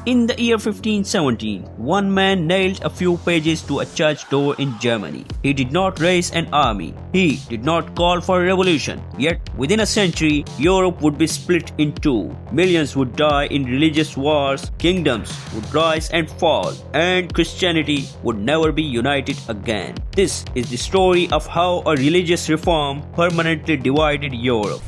In the year 1517, one man nailed a few pages to a church door in Germany. He did not raise an army. He did not call for a revolution. Yet, within a century, Europe would be split in two. Millions would die in religious wars, kingdoms would rise and fall, and Christianity would never be united again. This is the story of how a religious reform permanently divided Europe.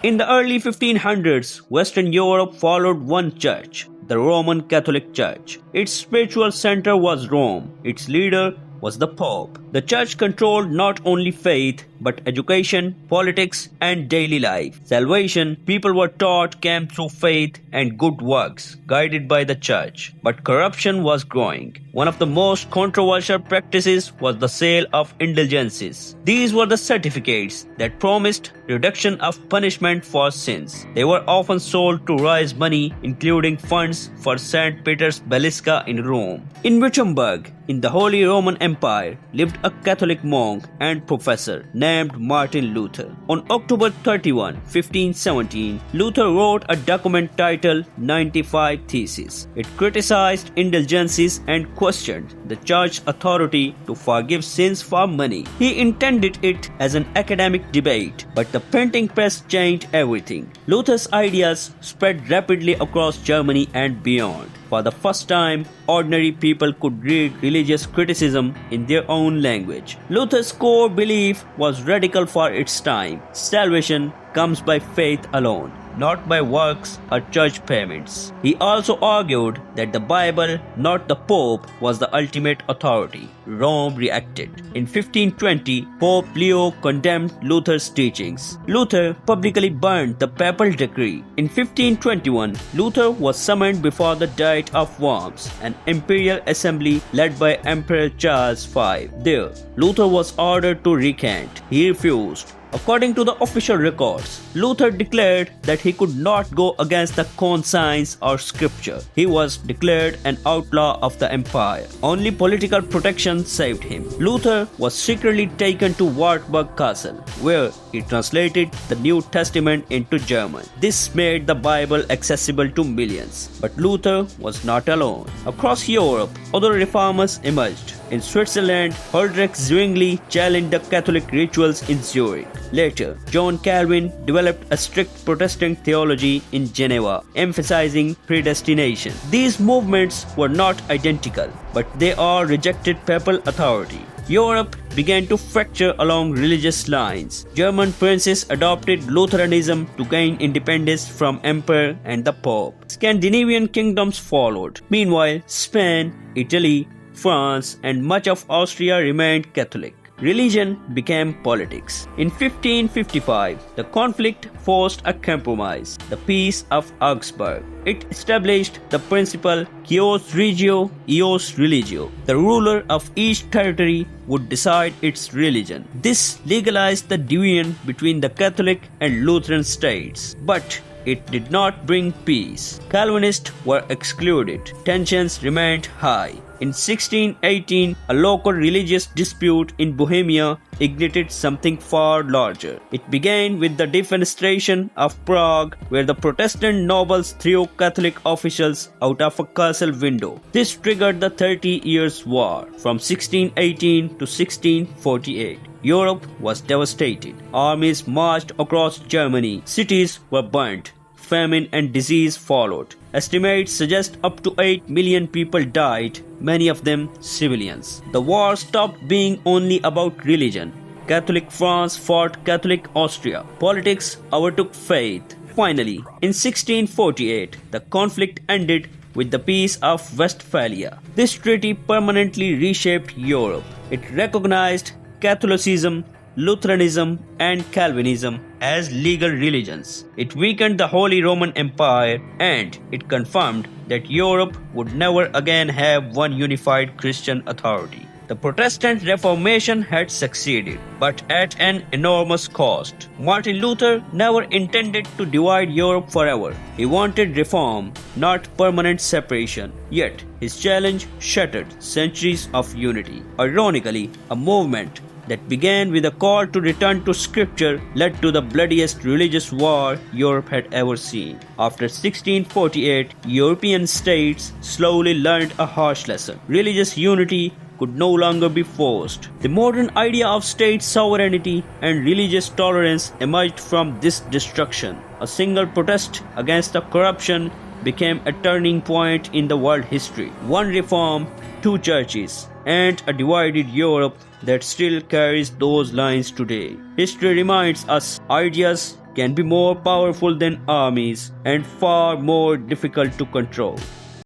In the early 1500s, Western Europe followed one church, the Roman Catholic Church. Its spiritual center was Rome. Its leader was the Pope. The church controlled not only faith, but education, politics, and daily life. Salvation, people were taught, came through faith and good works, guided by the church. But corruption was growing. One of the most controversial practices was the sale of indulgences. These were the certificates that promised reduction of punishment for sins. They were often sold to raise money, including funds for St. Peter's Basilica in Rome. In Wittenberg, in the Holy Roman Empire, lived a Catholic monk and professor named Martin Luther. On October 31, 1517, Luther wrote a document titled 95 Theses. It criticized indulgences and questioned the church authority to forgive sins for money. He intended it as an academic debate, but the printing press changed everything. Luther's ideas spread rapidly across Germany and beyond. For the first time, ordinary people could read religious criticism in their own language. Luther's core belief was radical for its time. Salvation comes by faith alone, not by works or church payments. He also argued that the Bible, not the Pope, was the ultimate authority. Rome reacted. In 1520, Pope Leo condemned Luther's teachings. Luther publicly burned the papal decree. In 1521, Luther was summoned before the Diet of Worms, an imperial assembly led by Emperor Charles V. There, Luther was ordered to recant. He refused. According to the official records, Luther declared that he could not go against the conscience or scripture. He was declared an outlaw of the empire. Only political protection saved him. Luther was secretly taken to Wartburg Castle, where he translated the New Testament into German. This made the Bible accessible to millions. But Luther was not alone. Across Europe, other reformers emerged. In Switzerland, Huldrych Zwingli challenged the Catholic rituals in Zurich. Later, John Calvin developed a strict Protestant theology in Geneva, emphasizing predestination. These movements were not identical, but they all rejected papal authority. Europe began to fracture along religious lines. German princes adopted Lutheranism to gain independence from emperor and the pope. Scandinavian kingdoms followed. Meanwhile, Spain, Italy, France, and much of Austria remained Catholic. Religion became politics. In 1555, the conflict forced a compromise, the Peace of Augsburg. It established the principle Quos regio, ius religio. The ruler of each territory would decide its religion. This legalized the division between the Catholic and Lutheran states. But it did not bring peace. Calvinists were excluded. Tensions remained high. In 1618, a local religious dispute in Bohemia ignited something far larger. It began with the defenestration of Prague, where the Protestant nobles threw Catholic officials out of a castle window. This triggered the 30 Years' War from 1618 to 1648. Europe was devastated. Armies marched across Germany. Cities were burnt. Famine and disease followed. Estimates suggest up to 8 million people died, many of them civilians. The war stopped being only about religion. Catholic France fought Catholic Austria. Politics overtook faith. Finally, in 1648, the conflict ended with the Peace of Westphalia. This treaty permanently reshaped Europe. It recognized Catholicism, Lutheranism, and Calvinism as legal religions. It weakened the Holy Roman Empire, and it confirmed that Europe would never again have one unified Christian authority. The Protestant Reformation had succeeded, but at an enormous cost. Martin Luther never intended to divide Europe forever. He wanted reform, not permanent separation. Yet, his challenge shattered centuries of unity. Ironically, a movement that began with a call to return to scripture led to the bloodiest religious war Europe had ever seen. After 1648, European states slowly learned a harsh lesson. Religious unity could no longer be forced. The modern idea of state sovereignty and religious tolerance emerged from this destruction. A single protest against the corruption became a turning point in the world history. One reform, two churches, and a divided Europe that still carries those lines today. History reminds us ideas can be more powerful than armies and far more difficult to control.